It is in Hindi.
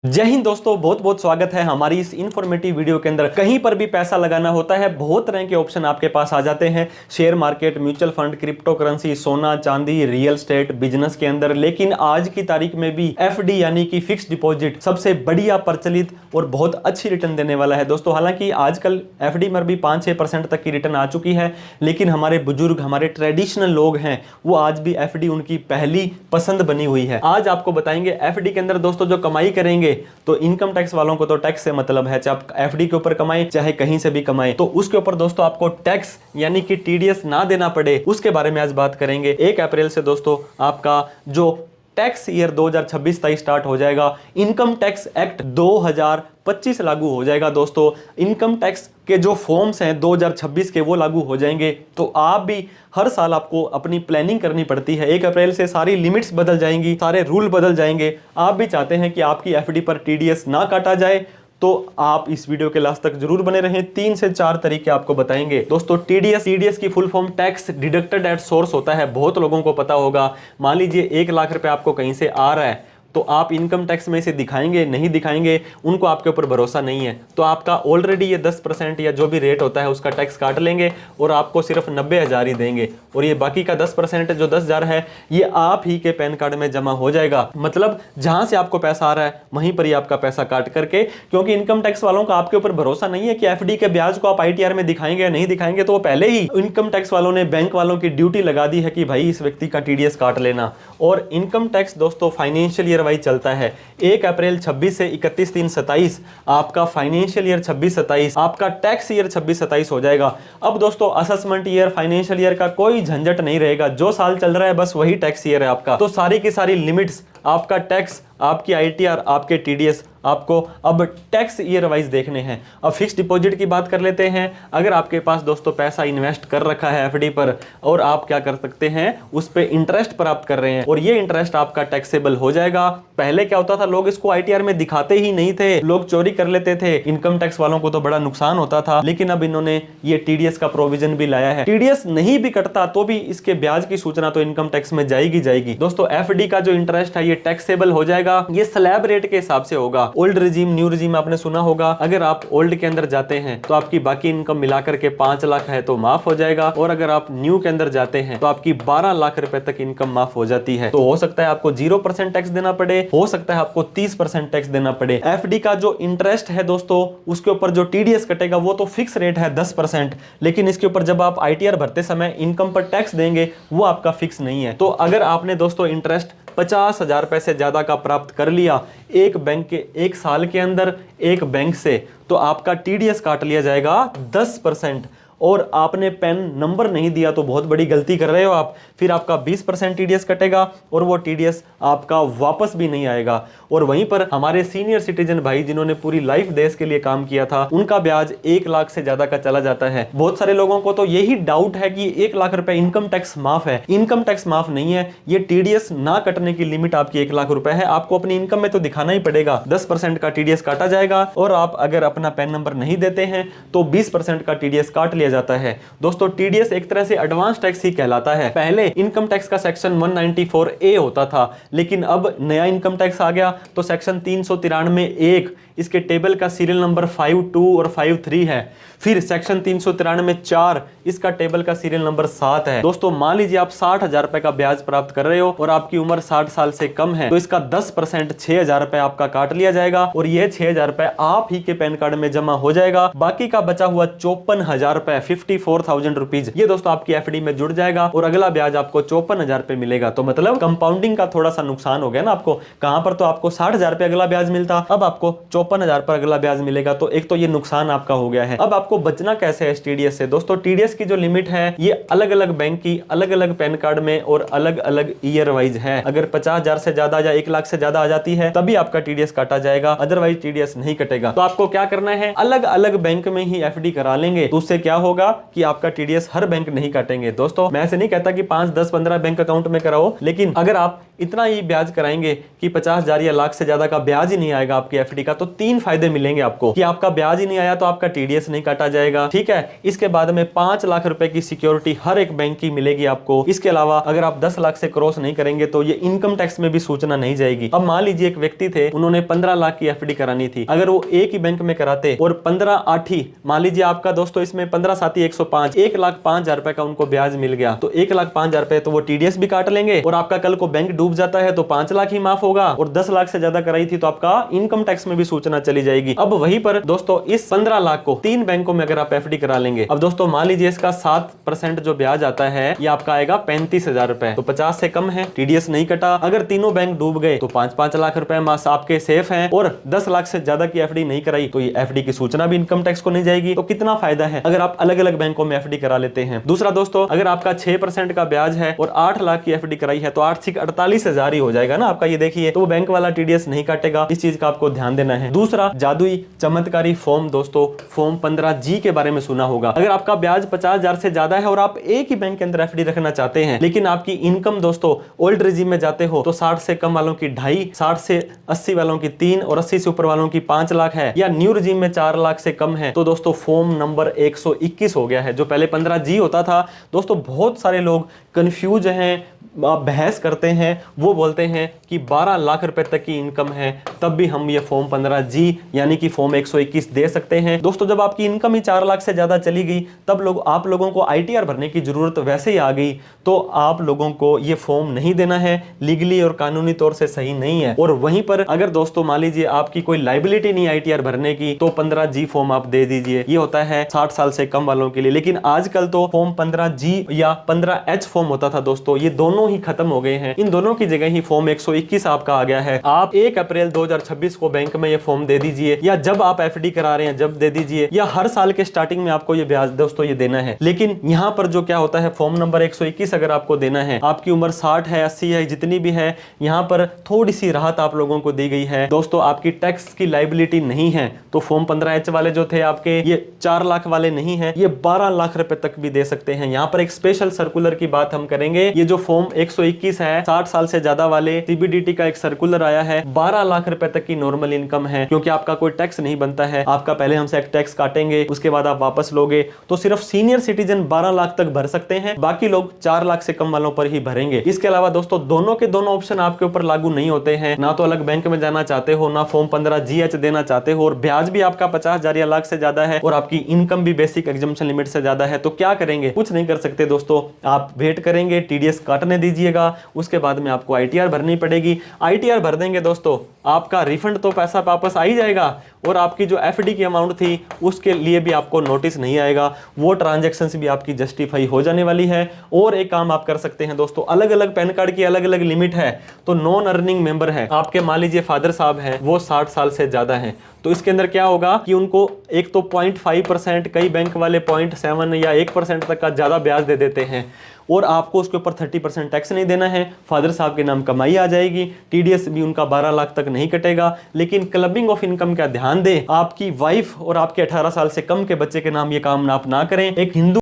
जय हिंद दोस्तों, बहुत बहुत स्वागत है हमारी इस इन्फॉर्मेटिव वीडियो के अंदर। कहीं पर भी पैसा लगाना होता है, बहुत तरह के ऑप्शन आपके पास आ जाते हैं। Share market, mutual fund, crypto currency, सोना चांदी, रियल एस्टेट, बिजनेस के अंदर। लेकिन आज की तारीख में भी एफडी यानी कि फिक्स डिपॉजिट सबसे बढ़िया, प्रचलित और बहुत अच्छी रिटर्न देने वाला है दोस्तों। हालांकि आजकल एफडी में भी 5-6% तक की रिटर्न आ चुकी है, लेकिन हमारे बुजुर्ग, हमारे ट्रेडिशनल लोग हैं, वो आज भी एफडी उनकी पहली पसंद बनी हुई है। आज आपको बताएंगे एफडी के अंदर दोस्तों जो कमाई करेंगे, तो इनकम टैक्स वालों को तो टैक्स से मतलब है, चाहे आप एफडी के ऊपर कमाएं चाहे कहीं से भी कमाएं, तो उसके ऊपर दोस्तों आपको टैक्स यानी कि टीडीएस ना देना पड़े, उसके बारे में आज बात करेंगे। 1 अप्रैल से दोस्तों आपका जो टैक्स ईयर 2026-27 स्टार्ट हो जाएगा। इनकम टैक्स एक्ट 2025 लागू हो जाएगा दोस्तों। इनकम टैक्स के जो फॉर्म्स हैं 2026 के, वो लागू हो जाएंगे। तो आप भी हर साल आपको अपनी प्लानिंग करनी पड़ती है। 1 अप्रैल से सारी लिमिट्स बदल जाएंगी, सारे रूल बदल जाएंगे। आप भी चाहते हैं कि आपकी एफडी पर टीडीएस ना काटा जाए, तो आप इस वीडियो के लास्ट तक जरूर बने रहें। 3 से 4 तरीके आपको बताएंगे दोस्तों। टीडीएस की full form tax deducted at source होता है, बहुत लोगों को पता होगा। मान लीजिए 1 लाख रुपए आपको कहीं से आ रहा है, तो आप इनकम टैक्स में इसे दिखाएंगे नहीं दिखाएंगे, उनको आपके ऊपर भरोसा नहीं है, तो आपका ऑलरेडी ये 10% या जो भी रेट होता है उसका टैक्स काट लेंगे और आपको सिर्फ 90,000 ही देंगे। और ये बाकी का 10% जो 10,000 है, ये आप ही के पैन कार्ड में जमा हो जाएगा। मतलब जहां से आपको पैसा आ रहा है वहीं पर ही आपका पैसा काट करके, क्योंकि इनकम टैक्स वालों का आपके ऊपर भरोसा नहीं है कि एफडी के ब्याज को आप आईटीआर में दिखाएंगे या नहीं दिखाएंगे, तो वो पहले ही इनकम टैक्स वालों ने बैंक वालों की ड्यूटी लगा दी है कि भाई इस व्यक्ति का टीडीएस काट लेना। और इनकम टैक्स दोस्तों फाइनेंशियल ईयर वाइज चलता है। 1 अप्रैल 26 से 31/3/27 आपका फाइनेंशियल ईयर 26-27, आपका टैक्स ईयर 26-27 हो जाएगा। अब दोस्तों असेसमेंट ईयर, फाइनेंशियल ईयर का कोई झंझट नहीं रहेगा। जो साल चल रहा है बस वही टैक्स ईयर है आपका। तो सारी की सारी लिमिट्स, आपका टैक्स, आपकी आईटीआर, आपके टीडीएस, आपको अब टैक्स ईयर वाइज देखने हैं। अब फिक्स डिपॉजिट की बात कर लेते हैं। अगर आपके पास दोस्तों पैसा इन्वेस्ट कर रखा है एफडी पर, और आप क्या कर सकते हैं, उस पे इंटरेस्ट प्राप्त कर रहे हैं, और ये इंटरेस्ट आपका टैक्सेबल हो जाएगा। पहले क्या होता था, लोग इसको आईटीआर में दिखाते ही नहीं थे, लोग चोरी कर लेते थे, इनकम टैक्स वालों को तो बड़ा नुकसान होता था। लेकिन अब इन्होंने ये टीडीएस का प्रोविजन भी लाया है। टीडीएस नहीं भी कटता तो भी इसके ब्याज की सूचना तो इनकम टैक्स में जाएगी। दोस्तों एफडी का जो इंटरेस्ट है ये टैक्सेबल हो जाएगा। ये स्लैब रेट के हिसाब से होगा। ओल्ड रिजीम, न्यू रिजीम आपने सुना होगा। अगर आप ओल्ड के अंदर जाते हैं तो आपकी बाकी इनकम मिलाकर के 5 लाख है तो माफ हो जाएगा, और अगर आप न्यू के अंदर जाते हैं तो आपकी 12 लाख रुपए तक इनकम माफ हो जाती है। तो हो सकता है आपको 0% टैक्स देना पड़े, हो सकता है आपको 30% टैक्स देना पड़े। एफडी का जो इंटरेस्ट है दोस्तों, उसके ऊपर जो टीडीएस कटेगा वो तो फिक्स रेट है 10%, लेकिन इसके ऊपर जब आप आईटीआर भरते समय इनकम पर टैक्स देंगे वो आपका फिक्स नहीं है। तो अगर आपने दोस्तों इंटरेस्ट 50,000 रुपए से ज्यादा का प्राप्त कर लिया एक बैंक के 1 साल के अंदर एक बैंक से, तो आपका टीडीएस काट लिया जाएगा 10%। और आपने पैन नंबर नहीं दिया तो बहुत बड़ी गलती कर रहे हो आप, फिर आपका 20% टीडीएस कटेगा और वो टीडीएस आपका वापस भी नहीं आएगा। और वहीं पर हमारे सीनियर सिटीजन भाई जिन्होंने पूरी लाइफ देश के लिए काम किया था, उनका ब्याज 1 लाख से ज्यादा का चला जाता है। बहुत सारे लोगों को तो यही डाउट है कि 1 लाख रुपए इनकम टैक्स माफ है। इनकम टैक्स माफ नहीं है, ये टीडीएस ना कटने की लिमिट आपकी 1 लाख रुपए है। आपको अपनी इनकम में तो दिखाना ही पड़ेगा, 10% का टीडीएस काटा जाएगा, और आप अगर अपना पैन नंबर नहीं देते हैं तो 20% का टीडीएस काट लिया जाता है। दोस्तों टीडीएस एक तरह से एडवांस टैक्स ही कहलाता है। पहले इनकम टैक्स का सेक्शन 194A होता था, लेकिन अब नया इनकम टैक्स आ गया तो सेक्शन 393(1), इसके टेबल का सीरियल नंबर 52 और 53 है। फिर सेक्शन 393(4), इसका टेबल का सीरियल नंबर 7 है। दोस्तों मान लीजिए आप 60,000 रुपए का ब्याज प्राप्त कर रहे हो और आपकी उम्र 60 साल से कम है, तो इसका 10% 6,000 रुपए आपका काट लिया जाएगा, और यह 6,000 रुपए आप ही के पैन कार्ड में जमा हो जाएगा। बाकी का बचा हुआ 54,000 रुपए, 54,000 रुपीज, ये दोस्तों आपकी एफडी में जुड़ जाएगा, और अगला ब्याज आपको 54,000 रुपए मिलेगा। तो मतलब कंपाउंडिंग का थोड़ा सा नुकसान हो गया ना आपको। कहां पर तो आपको 60,000 रुपए अगला ब्याज मिलता, अब आपको 54,000 पर अगला ब्याज मिलेगा। तो एक तो ये नुकसान आपका हो गया है। अब आपको बचना कैसे है इस टीडीएस से? दोस्तों टीडीएस की जो लिमिट है ये अलग अलग बैंक की अलग अलग पैन कार्ड में और अलग अलग ईयर वाइज है। अगर 50,000 से ज्यादा या 1 लाख से ज्यादा आ जाती है तभी आपका टीडीएस काटा जाएगा, अदरवाइज टीडीएस नहीं कटेगा। तो आपको क्या करना है, अलग अलग बैंक में ही एफडी करा लेंगे, तो उससे क्या होगा कि आपका टीडीएस हर बैंक नहीं काटेंगे। दोस्तों मैं ऐसे नहीं कहता कि 5, 10, 15 बैंक अकाउंट में कराओ, लेकिन अगर आप इतना ही ब्याज कराएंगे कि 50,000 या लाख से ज्यादा का ब्याज ही नहीं आएगा आपकी एफडी का, तो 3 फायदे मिलेंगे आपको कि आपका ब्याज ही नहीं आया तो आपका टीडीएस नहीं काटा जाएगा, ठीक है। इसके बाद में 5 लाख रुपए की सिक्योरिटी हर एक बैंक की मिलेगी आपको। इसके अलावा अगर आप 10 लाख से क्रॉस नहीं करेंगे तो ये इनकम टैक्स में भी सूचना नहीं जाएगी। अब मान लीजिए एक व्यक्ति थे, उन्होंने 15 लाख की एफडी करानी थी, अगर वो एक ही बैंक में कराते और 15/8 मान लीजिए आपका दोस्तों इसमें 15/7 105, 1,05,000 रुपए का उनको ब्याज मिल गया, तो 1,05,000 रुपए तो वो टीडीएस भी काट लेंगे और आपका कल को बैंक डूब जाता है तो 5 लाख ही माफ होगा, और 10 लाख से ज्यादा कराई थी तो आपका इनकम टैक्स में भी सूचना चली जाएगी। अब वहीं पर दोस्तों इस 15 लाख को 3 बैंकों में अगर आप एफडी करा लेंगे, अब दोस्तों मान लीजिए इसका 7% जो ब्याज आता है ये आपका आएगा 35,000 रुपए, तो 50 से कम है, टीडीएस नहीं कटा। अगर तीनों बैंक डूब गए तो 5-5 लाख रुपए मास आपके सेफ हैं, और 10 लाख से ज्यादा की एफडी नहीं कराई तो ये एफडी की सूचना भी इनकम टैक्स को नहीं जाएगी। तो कितना फायदा है अगर आप अलग अलग बैंकों में एफडी करा लेते हैं। दूसरा दोस्तों, अगर आपका 6% का ब्याज है और 8 लाख की एफडी कराई है तो 48,000 ही हो जाएगा ना आपका, ये देखिए, तो बैंक वाला टीडीएस नहीं काटेगा। इस चीज का आपको ध्यान देना है। दूसरा जादुई चमत्कारी फॉर्म, दोस्तों फॉर्म 15G के बारे में सुना होगा। अगर आपका ब्याज 50,000 से ज्यादा है और आप एक ही बैंक के अंदर एफडी रखना चाहते हैं, लेकिन आपकी इनकम दोस्तों ओल्ड रिजीम में जाते हो तो 60 से कम वालों की 2.5, 60 से 80 वालों की 3 और 80 से ऊपर वालों की 5 लाख है, या न्यू रिजीम में 4 लाख से कम है, तो दोस्तों फॉर्म नंबर 121 हो गया है। जो पहले 15G होता था दोस्तों, बहुत सारे लोग कंफ्यूज हैं, बहस करते हैं, वो बोलते हैं कि 12 लाख रुपए तक की इनकम है तब भी हम ये फॉर्म 15G यानी कि फॉर्म 121 दे सकते हैं। दोस्तों जब आपकी इनकम ही 4 लाख से ज्यादा चली गई तब आप लोगों को आईटीआर भरने की जरूरत वैसे ही आ गई, तो आप लोगों को ये फॉर्म नहीं देना है, लीगली और कानूनी तौर से सही नहीं है। और वहीं पर अगर दोस्तों मान लीजिए आपकी कोई लाइबिलिटी नहीं आईटीआर भरने की तो 15G फॉर्म आप दे दीजिए, ये होता है 60 साल से कम वालों के लिए। लेकिन आजकल तो फॉर्म 15G या 15H फॉर्म होता था दोस्तों, ये दोनों ही खत्म हो गए हैं। इन दोनों की जगह ही फॉर्म 121 आपका आ गया है। आप 1 अप्रैल 2026 को बैंक में ये फॉर्म दे दीजिए, या जब आप एफडी करा रहे हैं जब दे दीजिए, या हर साल के स्टार्टिंग में आपको ये ब्याज दोस्तों ये देना है। लेकिन यहाँ पर जो क्या होता है, फॉर्म नंबर 121 अगर आपको देना है, आपकी उम्र 60 है, 80 है, जितनी भी है, यहाँ पर थोड़ी सी राहत आप लोगों को दी गई है दोस्तों। आपकी टैक्स की लाइबिलिटी नहीं है, तो फॉर्म 15H वाले जो थे आपके, ये 4 लाख वाले नहीं है, ये 12 लाख रुपए तक भी दे सकते हैं। यहाँ पर एक स्पेशल सर्कुलर की बात हम करेंगे। ये जो फॉर्म 121 है, 60 साल से ज्यादा वाले, सीबीडीटी का एक सर्कुलर आया है, 12 लाख रुपए तक की नॉर्मल इनकम है, क्योंकि आपका कोई टैक्स नहीं बनता है। आपका पहले हमसे एक टैक्स काटेंगे, उसके बाद आप वापस लोगे, तो सिर्फ सीनियर सिटीजन 12 लाख तक भर सकते हैं, बाकी लोग 4 लाख से कम वालों पर ही भरेंगे। इसके अलावा दोस्तों दोनों के दोनों ऑप्शन आपके ऊपर लागू नहीं होते हैं, ना तो अलग बैंक में जाना चाहते हो, ना फॉर्म 15GH देना चाहते हो, और ब्याज भी आपका 50,000 या लाख से ज्यादा है, और आपकी इनकम भी बेसिक एग्जम्पशन लिमिट से ज्यादा है। तो क्या करेंगे? कुछ नहीं कर सकते दोस्तों, आप वेट करेंगे, टीडीएस काटने दीजिएगा, उसके बाद में आपको आईटीआर भरनी पड़ेगी। आईटीआर भर देंगे दोस्तों, आपका रिफंड तो पैसा वापस आ ही जाएगा, और आपकी जो एफडी की अमाउंट थी उसके लिए भी आपको नोटिस नहीं आएगा, वो ट्रांजैक्शंस भी आपकी जस्टिफाई हो जाने वाली है। और एक काम आप कर सकते हैं दोस्तों, अलग अलग पैन कार्ड की अलग अलग लिमिट है, तो नॉन अर्निंग मेंबर है आपके, मान लीजिए फादर साहब हैं, वो 60 साल से ज्यादा हैं, तो इसके अंदर क्या होगा कि उनको एक तो 0.5%, कई बैंक वाले 0.7 या 1% तक का ज्यादा ब्याज दे देते हैं, और आपको उसके ऊपर 30% टैक्स नहीं देना है। फादर साहब के नाम कमाई आ जाएगी, टीडीएस भी उनका 12 लाख तक नहीं कटेगा। लेकिन क्लबिंग ऑफ इनकम का ध्यान दें, आपकी वाइफ और आपके 18 साल से कम के बच्चे के नाम ये काम आप ना करें। एक हिंदू